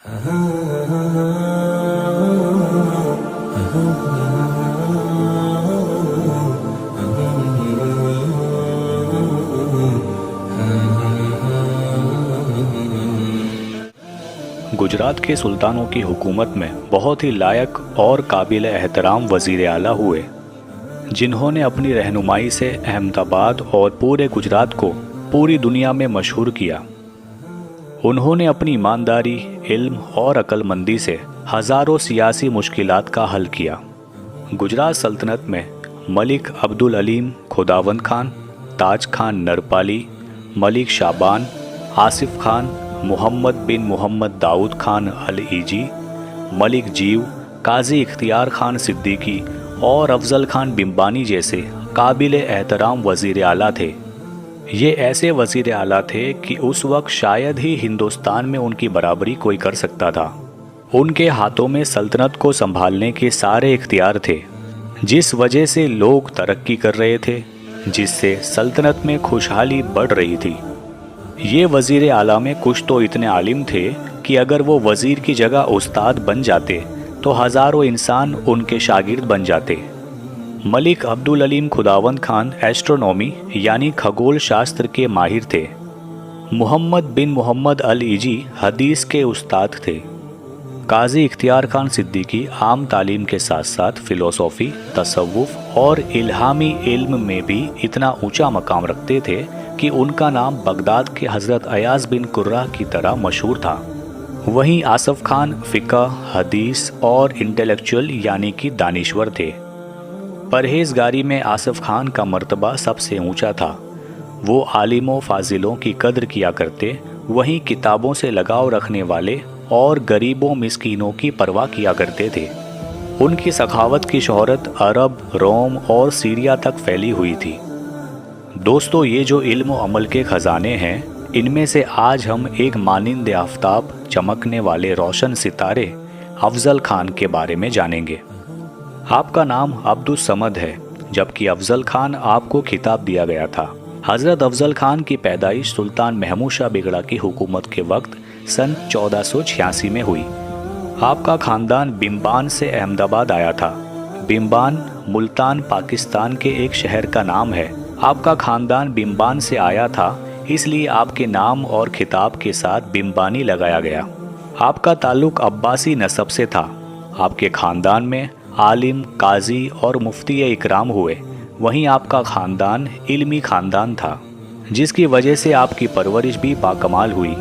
गुजरात के सुल्तानों की हुकूमत में बहुत ही लायक और काबिल एहतराम वज़ीर आला हुए, जिन्होंने अपनी रहनुमाई से अहमदाबाद और पूरे गुजरात को पूरी दुनिया में मशहूर किया। उन्होंने अपनी ईमानदारी, इल्म और अक्लमंदी से हज़ारों सियासी मुश्किलात का हल किया। गुजरात सल्तनत में मलिक अब्दुल अलीम खुदावंद खान, ताज खान नरपाली, मलिक शाबान, आसिफ खान, मोहम्मद बिन मोहम्मद दाऊद खान अल-ईजी, मलिक जीव, काजी इख्तियार खान सिद्दीकी और अफजल खान बिम्बानी जैसे काबिल एहतराम वज़ीर आला थे। ये ऐसे वज़ीर आला थे कि उस वक्त शायद ही हिंदुस्तान में उनकी बराबरी कोई कर सकता था। उनके हाथों में सल्तनत को संभालने के सारे इख्तियार थे, जिस वजह से लोग तरक्की कर रहे थे, जिससे सल्तनत में खुशहाली बढ़ रही थी। ये वज़ीर आला में कुछ तो इतने आलिम थे कि अगर वो वज़ीर की जगह उस्ताद बन जाते तो हज़ारों इंसान उनके शागिर्द बन जाते। मलिक अब्दुल अलीम खुदावंद खान एस्ट्रोनॉमी यानी खगोल शास्त्र के माहिर थे। मोहम्मद बिन मोहम्मद अल-ईजी हदीस के उस्ताद थे। काजी इख्तियार खान सिद्दीकी आम तालीम के साथ साथ फ़िलोसॉफ़ी, तसव्वुफ़ और इल्हामी इल्म में भी इतना ऊंचा मकाम रखते थे कि उनका नाम बगदाद के हज़रत अयाज बिन कुर्रा की तरह मशहूर था। वहीं आसफ़ खान फ़िक़्ह, हदीस और इंटेलेक्चुअल यानी कि दानिश्वर थे। परहेज़गारी में आसफ़ खान का मर्तबा सबसे ऊंचा था। वो आलिमों फ़ाज़िलों की कद्र किया करते, वहीं किताबों से लगाव रखने वाले और गरीबों मिस्कीनों की परवाह किया करते थे। उनकी सखावत की शोहरत अरब, रोम और सीरिया तक फैली हुई थी। दोस्तों, ये जो इल्म व अमल के ख़जाने हैं, इनमें से आज हम एक मानिंद आफ़ताब चमकने वाले रोशन सितारे अफ़ज़ल खान के बारे में जानेंगे। आपका नाम अब्दुल समद है, जबकि अफ़ज़ल खान आपको खिताब दिया गया था। हज़रत अफ़ज़ल खान की पैदाइश सुल्तान महमूद शाह बेगड़ा की हुकूमत के वक्त सन 1486 में हुई। आपका ख़ानदान बिम्बान से अहमदाबाद आया था। बिम्बान मुल्तान पाकिस्तान के एक शहर का नाम है। आपका ख़ानदान बिम्बान से आया था, इसलिए आपके नाम और खिताब के साथ बिम्बानी लगाया गया। आपका ताल्लुक़ अब्बासी नसब से था। आपके ख़ानदान में आलिम, काजी और मुफ्ती इकराम हुए। वहीं आपका ख़ानदान इल्मी ख़ानदान था, जिसकी वजह से आपकी परवरिश भी बाकमाल हुई।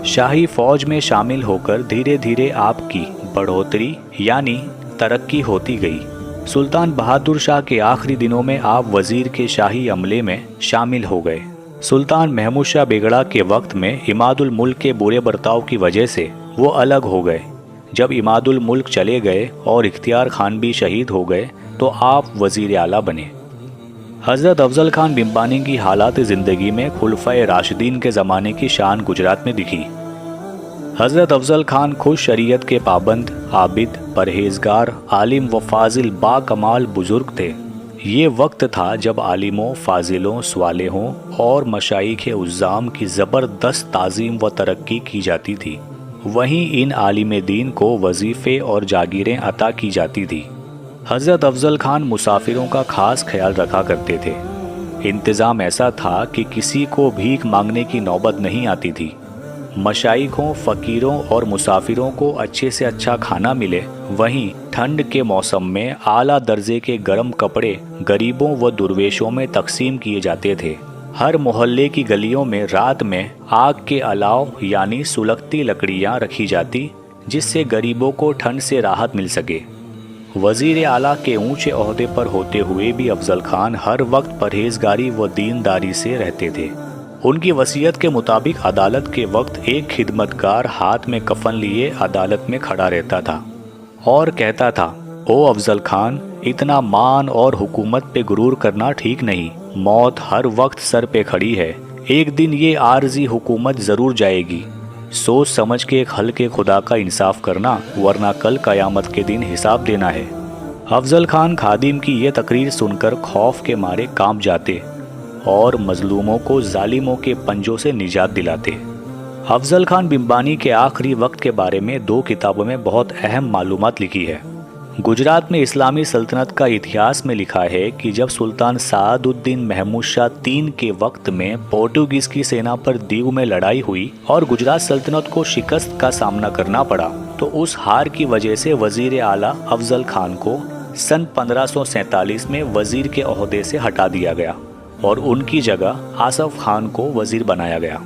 शाही फ़ौज में शामिल होकर धीरे धीरे आपकी बढ़ोतरी यानी तरक्की होती गई। सुल्तान बहादुर शाह के आखिरी दिनों में आप वज़ीर के शाही अमले में शामिल हो गए। सुल्तान महमूद शाह बेगड़ा के वक्त में इमादुल मुल्क के बुरे बर्ताव की वजह से वो अलग हो गए। जब इमादुल मुल्क चले गए और इख्तियार खान भी शहीद हो गए तो आप वज़ीर आला बने। हज़रत अफ़ज़ल खान बिम्बानी की हालात ज़िंदगी में खुलफ़ाए राशिदीन के ज़माने की शान गुजरात में दिखी। हज़रत अफ़ज़ल खान खुद शरीयत के पाबंद, आबिद, परहेज़गार, आलिम व फ़ाज़िल बाकमाल बुज़ुर्ग थे। ये वक्त था जब आलिमों, फ़ाज़िलों, स्वालिहों और मशाइख़ उज़्ज़ाम की ज़बरदस्त ताज़ीम व तरक्की की जाती थी। वहीं इन आलिम दीन को वजीफ़े और जागीरें अता की जाती थी। हज़रत अफ़ज़ल खान मुसाफिरों का ख़ास ख्याल रखा करते थे। इंतज़ाम ऐसा था कि किसी को भीख मांगने की नौबत नहीं आती थी। मशाइखों, फ़कीरों और मुसाफिरों को अच्छे से अच्छा खाना मिले। वहीं ठंड के मौसम में आला दर्जे के गर्म कपड़े गरीबों व दुर्वेशों में तकसीम किए जाते थे। हर मोहल्ले की गलियों में रात में आग के अलाव यानी सुलगती लकड़ियाँ रखी जाती, जिससे गरीबों को ठंड से राहत मिल सके। वज़ीर आला के ऊंचे ओहदे पर होते हुए भी अफ़ज़ल खान हर वक्त परहेज़गारी व दीनदारी से रहते थे। उनकी वसीयत के मुताबिक अदालत के वक्त एक खिदमतगार हाथ में कफन लिए अदालत में खड़ा रहता था और कहता था, ओ अफ़ज़ल खान, इतना मान और हुकूमत पे गुरूर करना ठीक नहीं। मौत हर वक्त सर पे खड़ी है। एक दिन ये आर्जी हुकूमत ज़रूर जाएगी। सोच समझ के एक हल्के खुदा का इंसाफ करना, वरना कल क़यामत के दिन हिसाब देना है। अफ़ज़ल खान खादिम की ये तकरीर सुनकर खौफ के मारे कांप जाते और मज़लूमों को जालिमों के पंजों से निजात दिलाते। अफजल खान बिम्बानी के आखिरी वक्त के बारे में 2 किताबों में बहुत अहम मालूमात लिखी है। गुजरात में इस्लामी सल्तनत का इतिहास में लिखा है कि जब सुल्तान सादुद्दीन महमूद शाह III के वक्त में पोर्टुगीज की सेना पर दीव में लड़ाई हुई और गुजरात सल्तनत को शिकस्त का सामना करना पड़ा, तो उस हार की वजह से वजीर आला अफजल खान को सन 1547 में वजीर के ओहदे से हटा दिया गया और उनकी जगह आसफ खान को वजीर बनाया गया।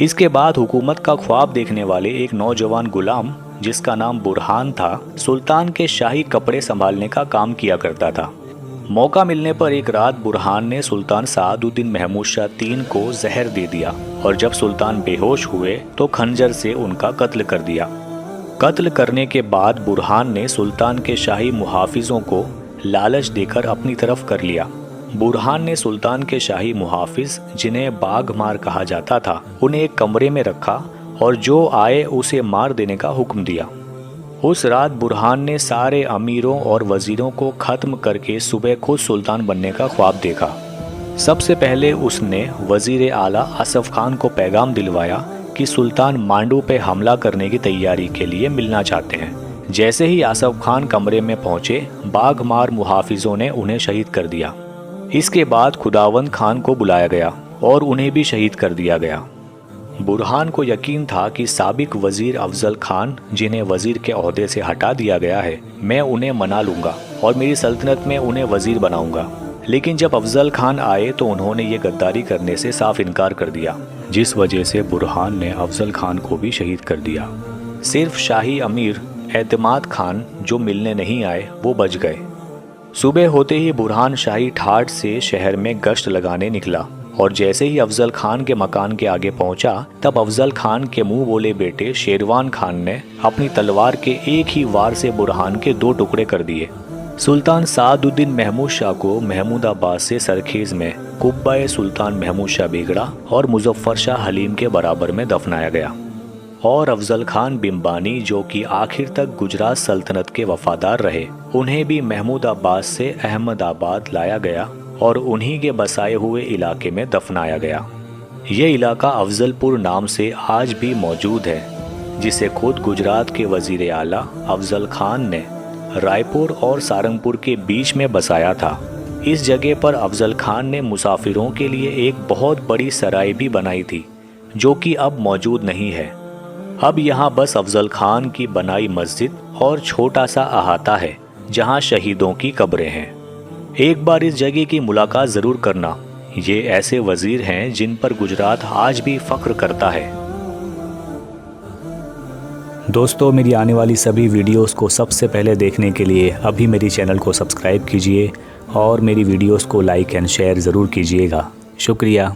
इसके बाद हुकूमत का ख्वाब देखने वाले एक नौजवान गुलाम जिसका नाम बुरहान था, सुल्तान के शाही कपड़े संभालने का काम किया करता था। मौका मिलने पर एक रात बुरहान ने सुल्तान सादुद्दीन महमूद शाह III को जहर दे दिया और जब सुल्तान बेहोश हुए तो खंजर से उनका कत्ल कर दिया। कत्ल करने के बाद बुरहान ने सुल्तान के शाही मुहाफिजों को लालच देकर अपनी तरफ कर लिया। बुरहान ने सुल्तान के शाही मुहाफिज, जिन्हें बाघमार कहा जाता था, उन्हें एक कमरे में रखा और जो आए उसे मार देने का हुक्म दिया। उस रात बुरहान ने सारे अमीरों और वजीरों को ख़त्म करके सुबह खुद सुल्तान बनने का ख्वाब देखा। सबसे पहले उसने वजीर आला आसफ खान को पैगाम दिलवाया कि सुल्तान मांडू पे हमला करने की तैयारी के लिए मिलना चाहते हैं। जैसे ही आसफ खान कमरे में पहुंचे, बाघमार मुहाफिजों ने उन्हें शहीद कर दिया। इसके बाद खुदावंद खान को बुलाया गया और उन्हें भी शहीद कर दिया गया। बुरहान को यकीन था कि साबिक वजीर अफजल खान, जिन्हें वजीर के ओहदे से हटा दिया गया है, मैं उन्हें मना लूँगा और मेरी सल्तनत में उन्हें वजीर बनाऊँगा। लेकिन जब अफजल खान आए तो उन्होंने ये गद्दारी करने से साफ इनकार कर दिया, जिस वजह से बुरहान ने अफजल खान को भी शहीद कर दिया। सिर्फ शाही अमीर एतमाद खान, जो मिलने नहीं आए, वो बच गए। सुबह होते ही बुरहान शाही ठाठ से शहर में गश्त लगाने निकला और जैसे ही अफजल खान के मकान के आगे पहुंचा, तब अफजल खान के मुंह बोले बेटे शेरवान खान ने अपनी तलवार के एक ही वार से बुरहान के 2 टुकड़े कर दिए। सुल्तान सादुद्दीन महमूद शाह को महमूदाबाद से सरखेज में कुब्बा सुल्तान महमूद शाह बेगड़ा और मुजफ्फर शाह हलीम के बराबर में दफनाया गया और अफजल खान बिम्बानी, जो कि आखिर तक गुजरात सल्तनत के वफादार रहे, उन्हें भी महमूदाबाद से अहमदाबाद लाया गया और उन्हीं के बसाए हुए इलाके में दफनाया गया। ये इलाका अफजलपुर नाम से आज भी मौजूद है, जिसे खुद गुजरात के वजीर आला अफजल खान ने रायपुर और सारंगपुर के बीच में बसाया था। इस जगह पर अफजल खान ने मुसाफिरों के लिए एक बहुत बड़ी सराय भी बनाई थी, जो कि अब मौजूद नहीं है। अब यहाँ बस अफजल खान की बनाई मस्जिद और छोटा सा अहाता है, जहाँ शहीदों की कब्रें हैं। एक बार इस जगह की मुलाकात ज़रूर करना। ये ऐसे वजीर हैं जिन पर गुजरात आज भी फ़ख्र करता है। दोस्तों, मेरी आने वाली सभी वीडियोस को सबसे पहले देखने के लिए अभी मेरी चैनल को सब्सक्राइब कीजिए और मेरी वीडियोस को लाइक एंड शेयर ज़रूर कीजिएगा। शुक्रिया।